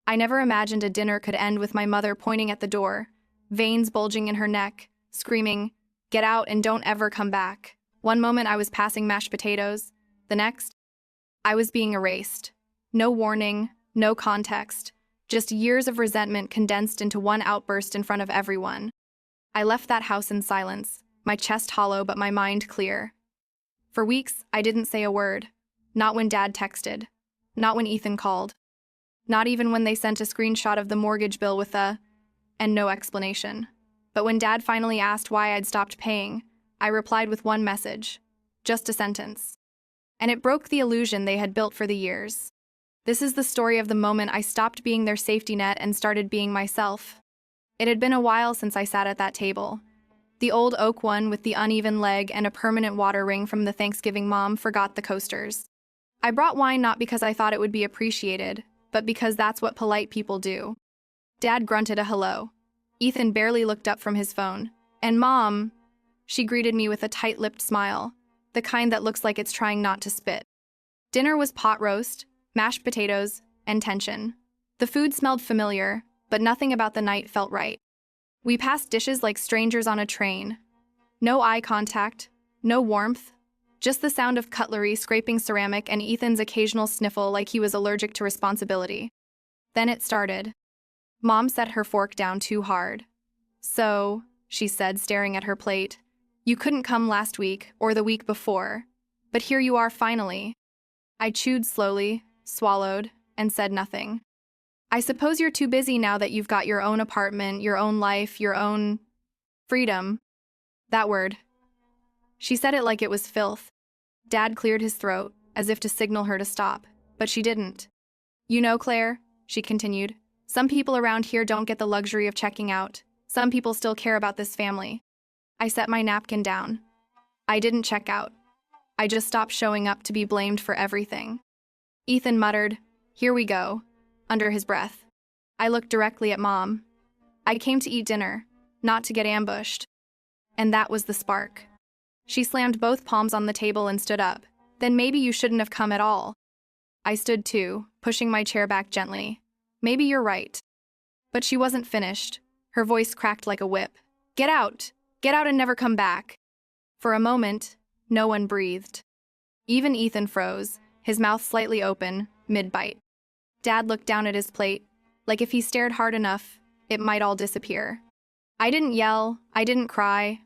I never imagined a dinner could end with my mother pointing at the door, veins bulging in her neck, screaming, "Get out and don't ever come back." One moment I was passing mashed potatoes, the next, I was being erased. No warning, no context, just years of resentment condensed into one outburst in front of everyone. I left that house in silence, my chest hollow but my mind clear. For weeks, I didn't say a word. Not when Dad texted. Not when Ethan called. Not even when they sent a screenshot of the mortgage bill with and no explanation. But when Dad finally asked why I'd stopped paying, I replied with one message. Just a sentence. And it broke the illusion they had built for the years. This is the story of the moment I stopped being their safety net and started being myself. It had been a while since I sat at that table. The old oak one with the uneven leg and a permanent water ring from the Thanksgiving Mom forgot the coasters. I brought wine not because I thought it would be appreciated, but because that's what polite people do. Dad grunted a hello. Ethan barely looked up from his phone. And Mom, she greeted me with a tight-lipped smile, the kind that looks like it's trying not to spit. Dinner was pot roast, mashed potatoes, and tension. The food smelled familiar, but nothing about the night felt right. We passed dishes like strangers on a train. No eye contact, no warmth, just the sound of cutlery scraping ceramic and Ethan's occasional sniffle like he was allergic to responsibility. Then it started. Mom set her fork down too hard. "So," she said, staring at her plate, "you couldn't come last week or the week before, but here you are finally." I chewed slowly, swallowed, and said nothing. "I suppose you're too busy now that you've got your own apartment, your own life, your own freedom." That word. She said it like it was filth. Dad cleared his throat, as if to signal her to stop, but she didn't. "You know, Claire," she continued, "some people around here don't get the luxury of checking out. Some people still care about this family." I set my napkin down. I didn't check out. I just stopped showing up to be blamed for everything. Ethan muttered, "Here we go," under his breath. I looked directly at Mom. "I came to eat dinner, not to get ambushed." And that was the spark. She slammed both palms on the table and stood up. "Then maybe you shouldn't have come at all." I stood too, pushing my chair back gently. "Maybe you're right." But she wasn't finished. Her voice cracked like a whip. "Get out! Get out and never come back." For a moment, no one breathed. Even Ethan froze, his mouth slightly open, mid-bite. Dad looked down at his plate, like if he stared hard enough, it might all disappear. I didn't yell, I didn't cry.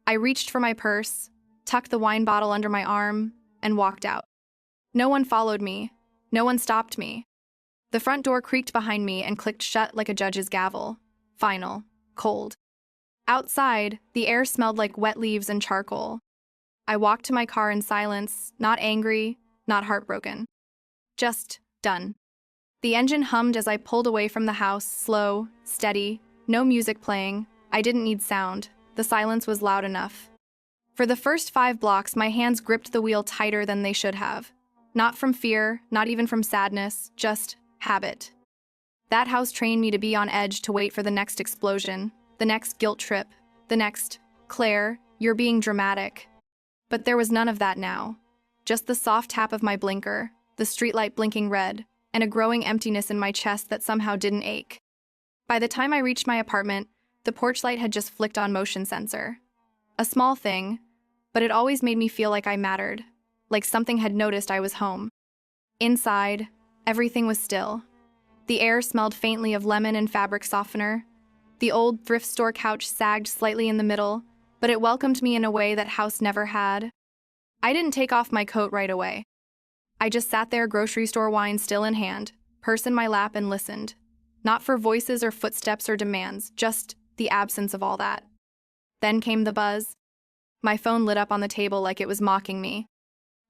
I reached for my purse, tucked the wine bottle under my arm, and walked out. No one followed me. No one stopped me. The front door creaked behind me and clicked shut like a judge's gavel. Final. Cold. Outside, the air smelled like wet leaves and charcoal. I walked to my car in silence, not angry, not heartbroken. Just done. The engine hummed as I pulled away from the house, slow, steady, no music playing. I didn't need sound. The silence was loud enough. For the first 5 blocks, my hands gripped the wheel tighter than they should have. Not from fear, not even from sadness, just habit. That house trained me to be on edge, to wait for the next explosion, the next guilt trip, the next, "Claire, you're being dramatic." But there was none of that now. Just the soft tap of my blinker, the streetlight blinking red, and a growing emptiness in my chest that somehow didn't ache. By the time I reached my apartment, the porch light had just flicked on motion sensor. A small thing, but it always made me feel like I mattered, like something had noticed I was home. Inside, everything was still. The air smelled faintly of lemon and fabric softener. The old thrift store couch sagged slightly in the middle, but it welcomed me in a way that house never had. I didn't take off my coat right away. I just sat there, grocery store wine still in hand, purse in my lap, and listened. Not for voices or footsteps or demands, just the absence of all that. Then came the buzz. My phone lit up on the table like it was mocking me.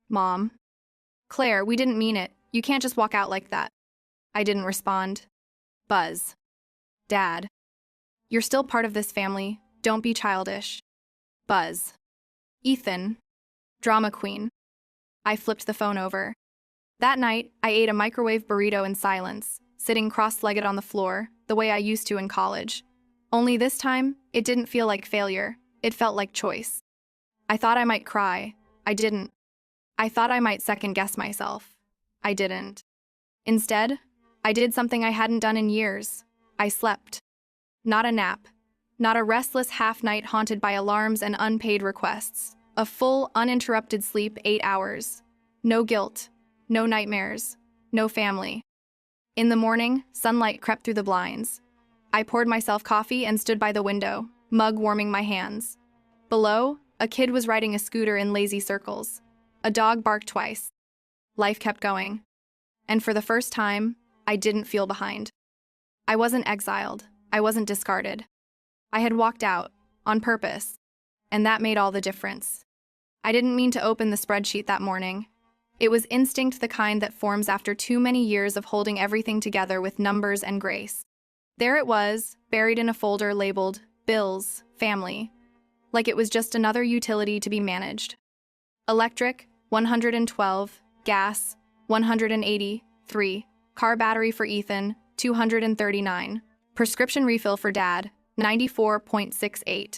"Mom." "Claire, we didn't mean it. You can't just walk out like that." I didn't respond. Buzz. "Dad. You're still part of this family. Don't be childish." Buzz. "Ethan. Drama queen." I flipped the phone over. That night, I ate a microwave burrito in silence, sitting cross-legged on the floor, the way I used to in college. Only this time, it didn't feel like failure. It felt like choice. I thought I might cry. I didn't. I thought I might second-guess myself. I didn't. Instead, I did something I hadn't done in years. I slept. Not a nap. Not a restless half-night haunted by alarms and unpaid requests. A full, uninterrupted sleep, 8 hours. No guilt. No nightmares. No family. In the morning, sunlight crept through the blinds. I poured myself coffee and stood by the window, mug warming my hands. Below, a kid was riding a scooter in lazy circles. A dog barked twice. Life kept going. And for the first time, I didn't feel behind. I wasn't exiled. I wasn't discarded. I had walked out, on purpose, and that made all the difference. I didn't mean to open the spreadsheet that morning. It was instinct, the kind that forms after too many years of holding everything together with numbers and grace. There it was, buried in a folder labeled Bills, Family, like it was just another utility to be managed. Electric, 112, gas, 183, car battery for Ethan, 239, prescription refill for Dad, 94.68.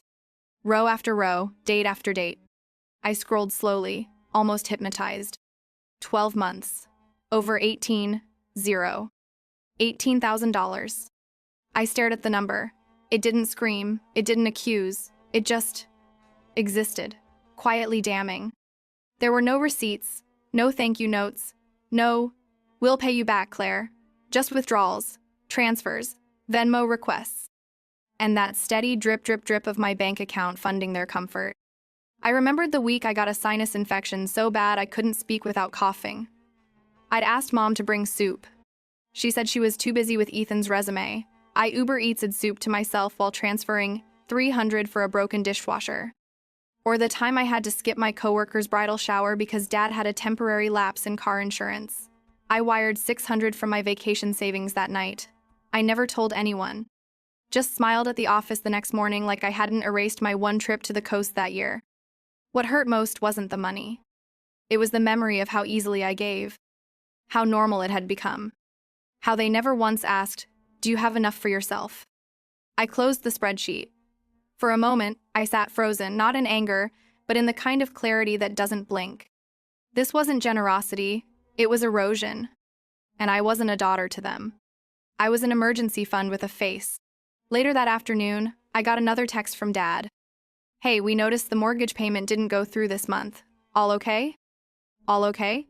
Row after row, date after date. I scrolled slowly, almost hypnotized. 12 months. Over 18, zero. $18,000. I stared at the number. It didn't scream, it didn't accuse, it just existed, quietly damning. There were no receipts, no thank you notes, no, "We'll pay you back, Claire." Just withdrawals, transfers, Venmo requests. And that steady drip, drip, drip of my bank account funding their comfort. I remembered the week I got a sinus infection so bad I couldn't speak without coughing. I'd asked Mom to bring soup. She said she was too busy with Ethan's resume. I Uber Eats'd soup to myself while transferring $300 for a broken dishwasher. Or the time I had to skip my coworker's bridal shower because Dad had a temporary lapse in car insurance. I wired $600 from my vacation savings that night. I never told anyone. Just smiled at the office the next morning like I hadn't erased my one trip to the coast that year. What hurt most wasn't the money. It was the memory of how easily I gave. How normal it had become. How they never once asked, "Do you have enough for yourself?" I closed the spreadsheet. For a moment, I sat frozen, not in anger, but in the kind of clarity that doesn't blink. This wasn't generosity, it was erosion. And I wasn't a daughter to them. I was an emergency fund with a face. Later that afternoon, I got another text from Dad. "Hey, we noticed the mortgage payment didn't go through this month. All okay?" All okay?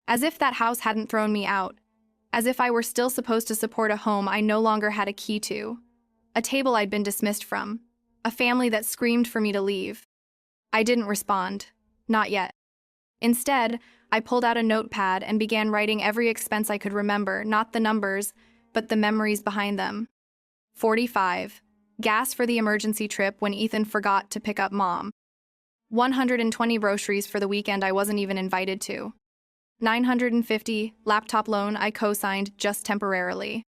As if that house hadn't thrown me out. As if I were still supposed to support a home I no longer had a key to. A table I'd been dismissed from. A family that screamed for me to leave. I didn't respond. Not yet. Instead, I pulled out a notepad and began writing every expense I could remember, not the numbers, but the memories behind them. 45. Gas for the emergency trip when Ethan forgot to pick up Mom. 120 groceries for the weekend I wasn't even invited to. 950 laptop loan I co-signed just temporarily.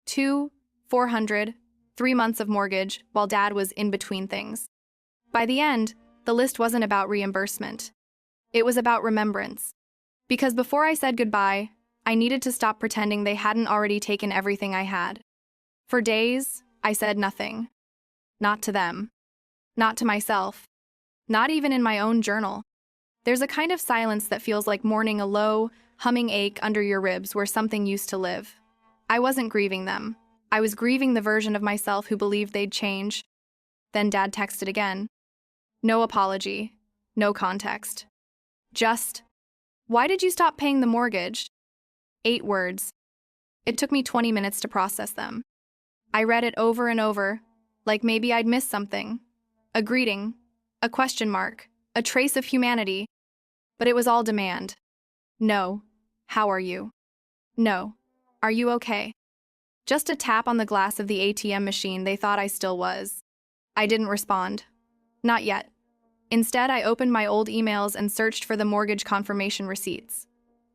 400, 3 months of mortgage while Dad was in between things. By the end, the list wasn't about reimbursement. It was about remembrance. Because before I said goodbye, I needed to stop pretending they hadn't already taken everything I had. For days, I said nothing. Not to them. Not to myself. Not even in my own journal. There's a kind of silence that feels like mourning a low, humming ache under your ribs where something used to live. I wasn't grieving them. I was grieving the version of myself who believed they'd change. Then Dad texted again. No apology. No context. Just, "Why did you stop paying the mortgage?" 8 words. It took me 20 minutes to process them. I read it over and over, like maybe I'd missed something. A greeting, a question mark, a trace of humanity. But it was all demand. No. How are you? No. Are you okay? Just a tap on the glass of the ATM machine they thought I still was. I didn't respond. Not yet. Instead, I opened my old emails and searched for the mortgage confirmation receipts.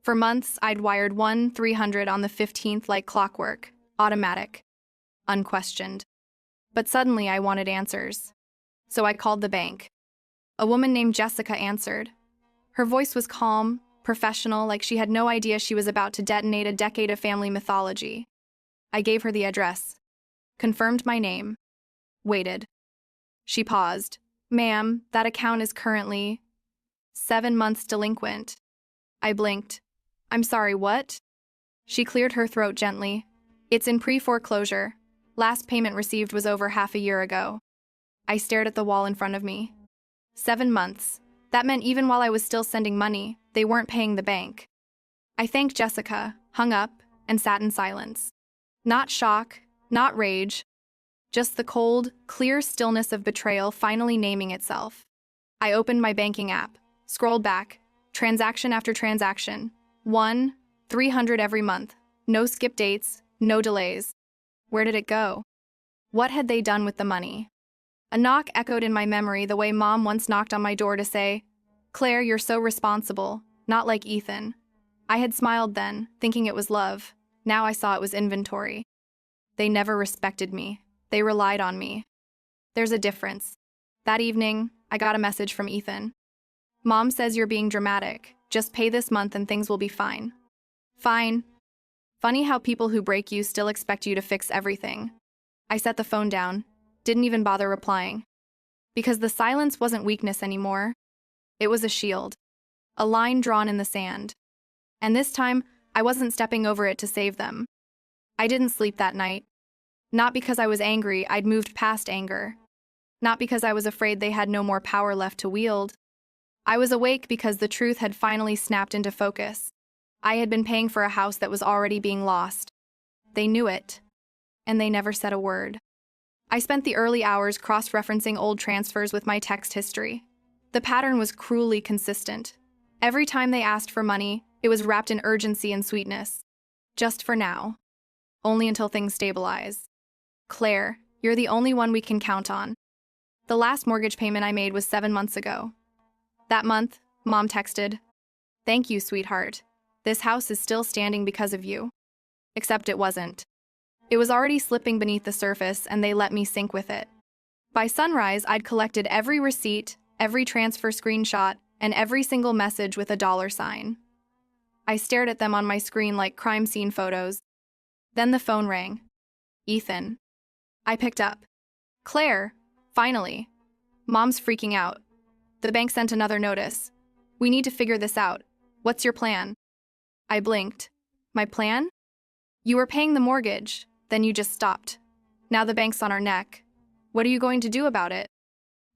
For months, I'd wired $300 on the 15th like clockwork, automatic, unquestioned. But suddenly I wanted answers. So I called the bank. A woman named Jessica answered. Her voice was calm, professional, like she had no idea she was about to detonate a decade of family mythology. I gave her the address, confirmed my name, waited. She paused. "Ma'am, that account is currently 7 months delinquent." I blinked. "I'm sorry, what?" She cleared her throat gently. It's in pre-foreclosure. Last payment received was over half a year ago. I stared at the wall in front of me. 7 months. That meant even while I was still sending money, they weren't paying the bank. I thanked Jessica, hung up, and sat in silence. Not shock, not rage, just the cold, clear stillness of betrayal finally naming itself. I opened my banking app, scrolled back, transaction after transaction. 300 every month. No skip dates, no delays. Where did it go? What had they done with the money? A knock echoed in my memory the way Mom once knocked on my door to say, "Claire, you're so responsible, not like Ethan." I had smiled then, thinking it was love. Now I saw it was inventory. They never respected me. They relied on me. There's a difference. That evening, I got a message from Ethan. "Mom says you're being dramatic. Just pay this month and things will be fine." Fine. Funny how people who break you still expect you to fix everything. I set the phone down, didn't even bother replying. Because the silence wasn't weakness anymore. It was a shield. A line drawn in the sand. And this time, I wasn't stepping over it to save them. I didn't sleep that night. Not because I was angry, I'd moved past anger. Not because I was afraid they had no more power left to wield. I was awake because the truth had finally snapped into focus. I had been paying for a house that was already being lost. They knew it. And they never said a word. I spent the early hours cross-referencing old transfers with my text history. The pattern was cruelly consistent. Every time they asked for money, it was wrapped in urgency and sweetness. Just for now. Only until things stabilize. "Claire, you're the only one we can count on." The last mortgage payment I made was 7 months ago. That month, Mom texted, "Thank you, sweetheart. This house is still standing because of you." Except it wasn't. It was already slipping beneath the surface, and they let me sink with it. By sunrise, I'd collected every receipt, every transfer screenshot, and every single message with a $sign. I stared at them on my screen like crime scene photos. Then the phone rang. Ethan. I picked up. "Claire, finally." "Mom's freaking out. The bank sent another notice. We need to figure this out. What's your plan?" I blinked. "My plan? You were paying the mortgage, then you just stopped. Now the bank's on our neck. What are you going to do about it?"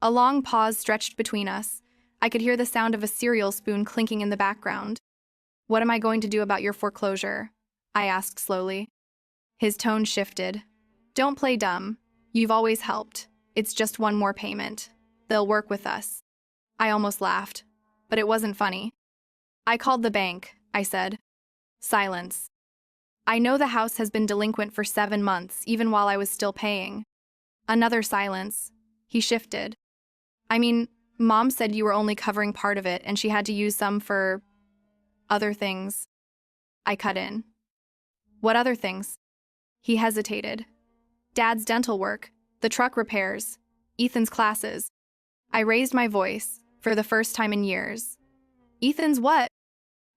A long pause stretched between us. I could hear the sound of a cereal spoon clinking in the background. "What am I going to do about your foreclosure?" I asked slowly. His tone shifted. "Don't play dumb. You've always helped. It's just one more payment. They'll work with us." I almost laughed, but it wasn't funny. "I called the bank," I said. Silence. "I know the house has been delinquent for 7 months, even while I was still paying." Another silence. He shifted. "I mean, Mom said you were only covering part of it and she had to use some for other things." I cut in. "What other things?" He hesitated. "Dad's dental work, the truck repairs, Ethan's classes." I raised my voice, for the first time in years. "Ethan's what?"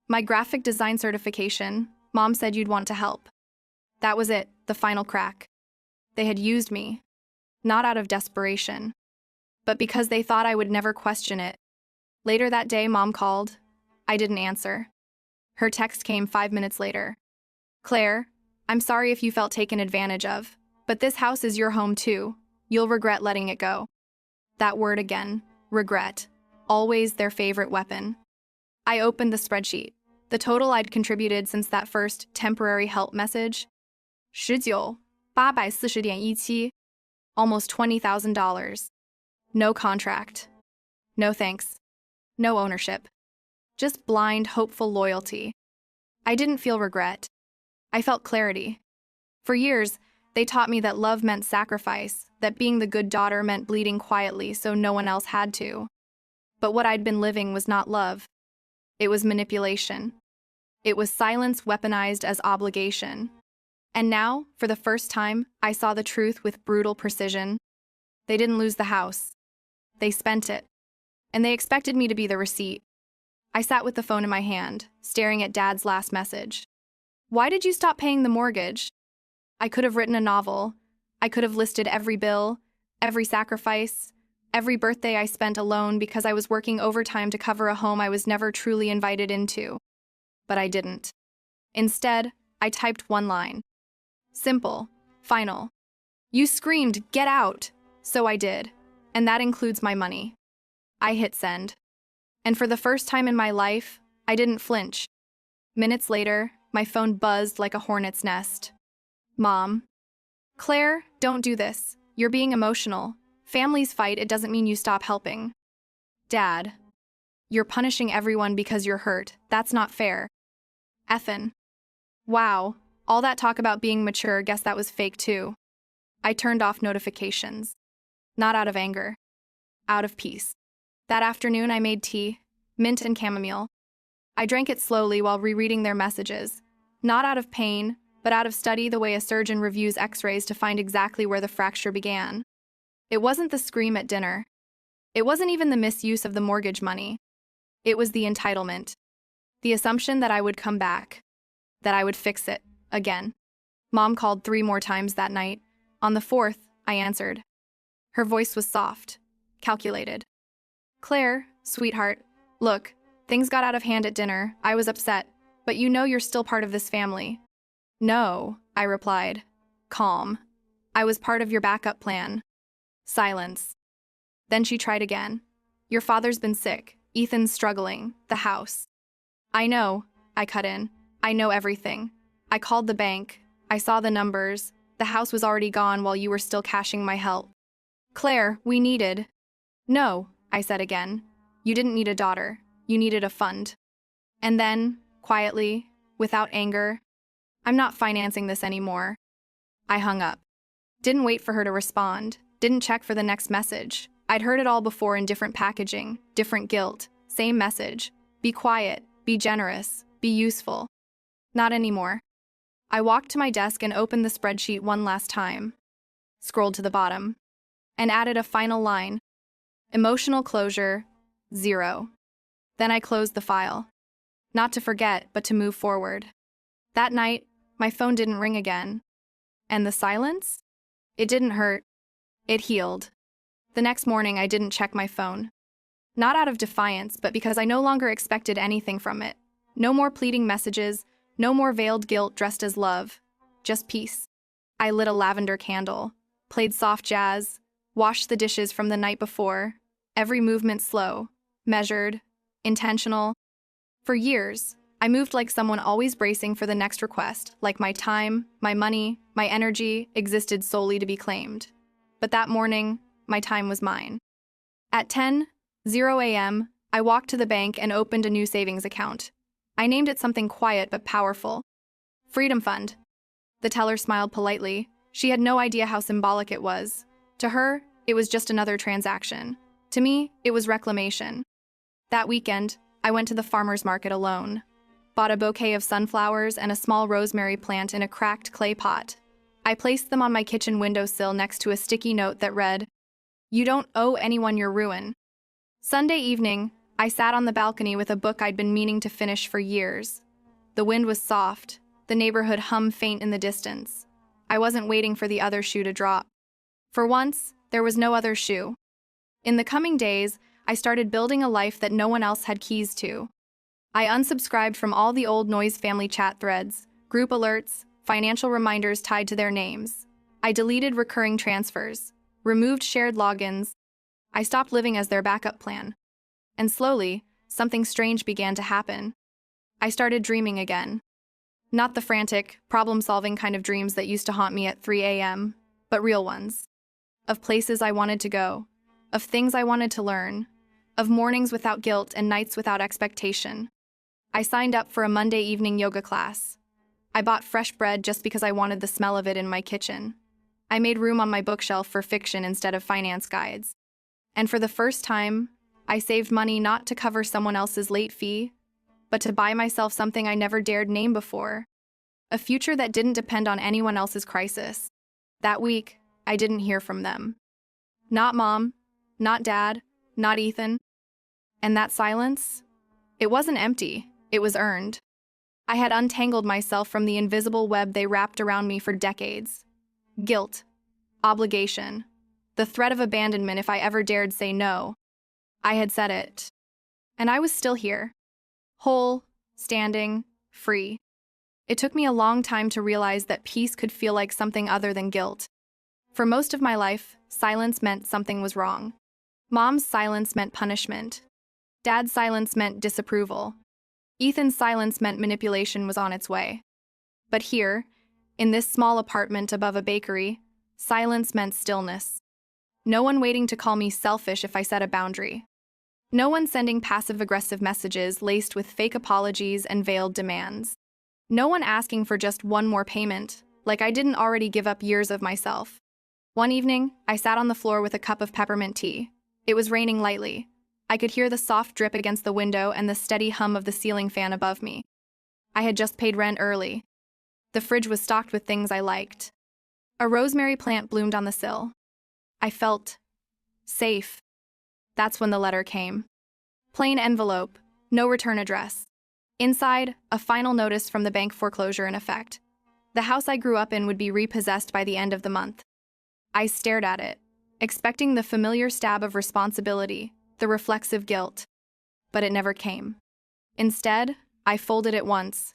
"My graphic design certification. Mom said you'd want to help." That was it, the final crack. They had used me. Not out of desperation, but because they thought I would never question it. Later that day, Mom called. I didn't answer. Her text came 5 minutes later. "Claire, I'm sorry if you felt taken advantage of, but this house is your home too. You'll regret letting it go." That word again, regret. Always their favorite weapon. I opened the spreadsheet. The total I'd contributed since that first temporary help message. 19,840.17. Almost $20,000. No contract. No thanks. No ownership. Just blind, hopeful loyalty. I didn't feel regret. I felt clarity. For years, they taught me that love meant sacrifice, that being the good daughter meant bleeding quietly so no one else had to. But what I'd been living was not love. It was manipulation. It was silence weaponized as obligation. And now, for the first time, I saw the truth with brutal precision. They didn't lose the house. They spent it. And they expected me to be the receipt. I sat with the phone in my hand, staring at Dad's last message. "Why did you stop paying the mortgage?" I could have written a novel. I could have listed every bill, every sacrifice, every birthday I spent alone because I was working overtime to cover a home I was never truly invited into. But I didn't. Instead, I typed one line. Simple. Final. You screamed, "Get out!" So I did. And that includes my money. I hit send. And for the first time in my life, I didn't flinch. Minutes later, my phone buzzed like a hornet's nest. Mom. Claire, don't do this. You're being emotional. Families fight, it doesn't mean you stop helping. Dad. You're punishing everyone because you're hurt. That's not fair. Effin. Wow. All that talk about being mature, guess that was fake too. I turned off notifications. Not out of anger. Out of peace. That afternoon I made tea, mint and chamomile. I drank it slowly while rereading their messages. Not out of pain, but out of study the way a surgeon reviews x-rays to find exactly where the fracture began. It wasn't the scream at dinner. It wasn't even the misuse of the mortgage money. It was the entitlement. The assumption that I would come back. That I would fix it. Again. Mom called 3 more times that night. On the 4th, I answered. Her voice was soft. Calculated. Claire, sweetheart, look, things got out of hand at dinner. I was upset, but you know you're still part of this family. No, I replied. Calm. I was part of your backup plan. Silence. Then she tried again. Your father's been sick. Ethan's struggling. The house. I know, I cut in. I know everything. I called the bank. I saw the numbers. The house was already gone while you were still cashing my help. Claire, we needed. No, I said again. You didn't need a daughter. You needed a fund. And then, quietly, without anger, I'm not financing this anymore. I hung up. Didn't wait for her to respond. Didn't check for the next message. I'd heard it all before in different packaging, different guilt, same message. Be quiet, be generous, be useful. Not anymore. I walked to my desk and opened the spreadsheet one last time. Scrolled to the bottom. And added a final line. Emotional closure, 0. Then I closed the file. Not to forget, but to move forward. That night, my phone didn't ring again. And the silence? It didn't hurt. It healed. The next morning, I didn't check my phone. Not out of defiance, but because I no longer expected anything from it. No more pleading messages, no more veiled guilt dressed as love. Just peace. I lit a lavender candle, played soft jazz, washed the dishes from the night before, every movement slow, measured, intentional. For years, I moved like someone always bracing for the next request, like my time, my money, my energy existed solely to be claimed. But that morning, my time was mine. At 10:00 a.m., I walked to the bank and opened a new savings account. I named it something quiet but powerful. Freedom Fund. The teller smiled politely. She had no idea how symbolic it was. To her, it was just another transaction. To me, it was reclamation. That weekend, I went to the farmer's market alone. Bought a bouquet of sunflowers and a small rosemary plant in a cracked clay pot. I placed them on my kitchen windowsill next to a sticky note that read, "You don't owe anyone your ruin." Sunday evening, I sat on the balcony with a book I'd been meaning to finish for years. The wind was soft, the neighborhood hummed faint in the distance. I wasn't waiting for the other shoe to drop. For once, there was no other shoe. In the coming days, I started building a life that no one else had keys to. I unsubscribed from all the old Noise family chat threads, group alerts, financial reminders tied to their names. I deleted recurring transfers, removed shared logins. I stopped living as their backup plan. And slowly, something strange began to happen. I started dreaming again. Not the frantic, problem-solving kind of dreams that used to haunt me at 3 a.m., but real ones. Of places I wanted to go, of things I wanted to learn, of mornings without guilt and nights without expectation. I signed up for a Monday evening yoga class. I bought fresh bread just because I wanted the smell of it in my kitchen. I made room on my bookshelf for fiction instead of finance guides. And for the first time, I saved money not to cover someone else's late fee, but to buy myself something I never dared name before. A future that didn't depend on anyone else's crisis. That week, I didn't hear from them. Not Mom, not Dad, not Ethan. And that silence? It wasn't empty, it was earned. I had untangled myself from the invisible web they wrapped around me for decades. Guilt, obligation, the threat of abandonment if I ever dared say no. I had said it. And I was still here. Whole, standing, free. It took me a long time to realize that peace could feel like something other than guilt. For most of my life, silence meant something was wrong. Mom's silence meant punishment. Dad's silence meant disapproval. Ethan's silence meant manipulation was on its way. But here, in this small apartment above a bakery, silence meant stillness. No one waiting to call me selfish if I set a boundary. No one sending passive-aggressive messages laced with fake apologies and veiled demands. No one asking for just one more payment, like I didn't already give up years of myself. One evening, I sat on the floor with a cup of peppermint tea. It was raining lightly. I could hear the soft drip against the window and the steady hum of the ceiling fan above me. I had just paid rent early. The fridge was stocked with things I liked. A rosemary plant bloomed on the sill. I felt safe. That's when the letter came. Plain envelope, no return address. Inside, a final notice from the bank foreclosure in effect. The house I grew up in would be repossessed by the end of the month. I stared at it, expecting the familiar stab of responsibility, the reflexive guilt. But it never came. Instead, I folded it once,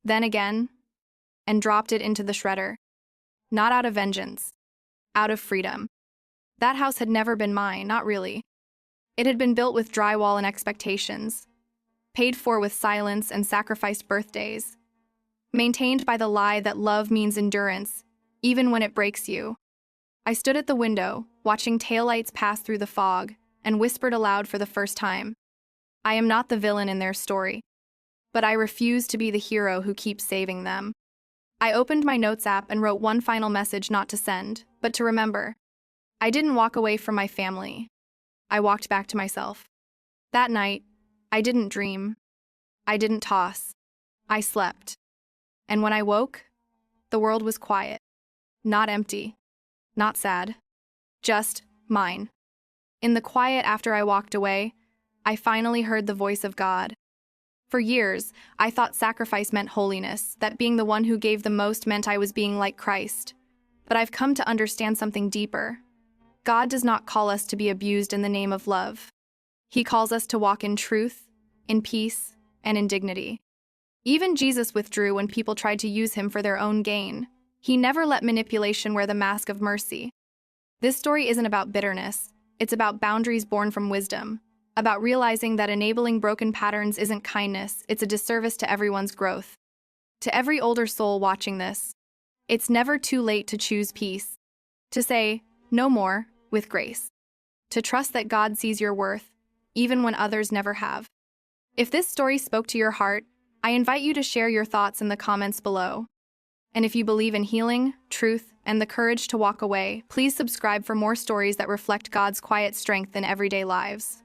then again, and dropped it into the shredder. Not out of vengeance, out of freedom. That house had never been mine, not really. It had been built with drywall and expectations, paid for with silence and sacrificed birthdays, maintained by the lie that love means endurance, even when it breaks you. I stood at the window, watching taillights pass through the fog, and whispered aloud for the first time. I am not the villain in their story, but I refuse to be the hero who keeps saving them. I opened my notes app and wrote one final message not to send, but to remember. I didn't walk away from my family. I walked back to myself. That night, I didn't dream. I didn't toss. I slept. And when I woke, the world was quiet. Not empty. Not sad. Just mine. In the quiet after I walked away, I finally heard the voice of God. For years, I thought sacrifice meant holiness, that being the one who gave the most meant I was being like Christ. But I've come to understand something deeper. God does not call us to be abused in the name of love. He calls us to walk in truth, in peace, and in dignity. Even Jesus withdrew when people tried to use him for their own gain. He never let manipulation wear the mask of mercy. This story isn't about bitterness. It's about boundaries born from wisdom, about realizing that enabling broken patterns isn't kindness, it's a disservice to everyone's growth. To every older soul watching this, it's never too late to choose peace, to say, no more, with grace, to trust that God sees your worth, even when others never have. If this story spoke to your heart, I invite you to share your thoughts in the comments below. And if you believe in healing, truth, and the courage to walk away, please subscribe for more stories that reflect God's quiet strength in everyday lives.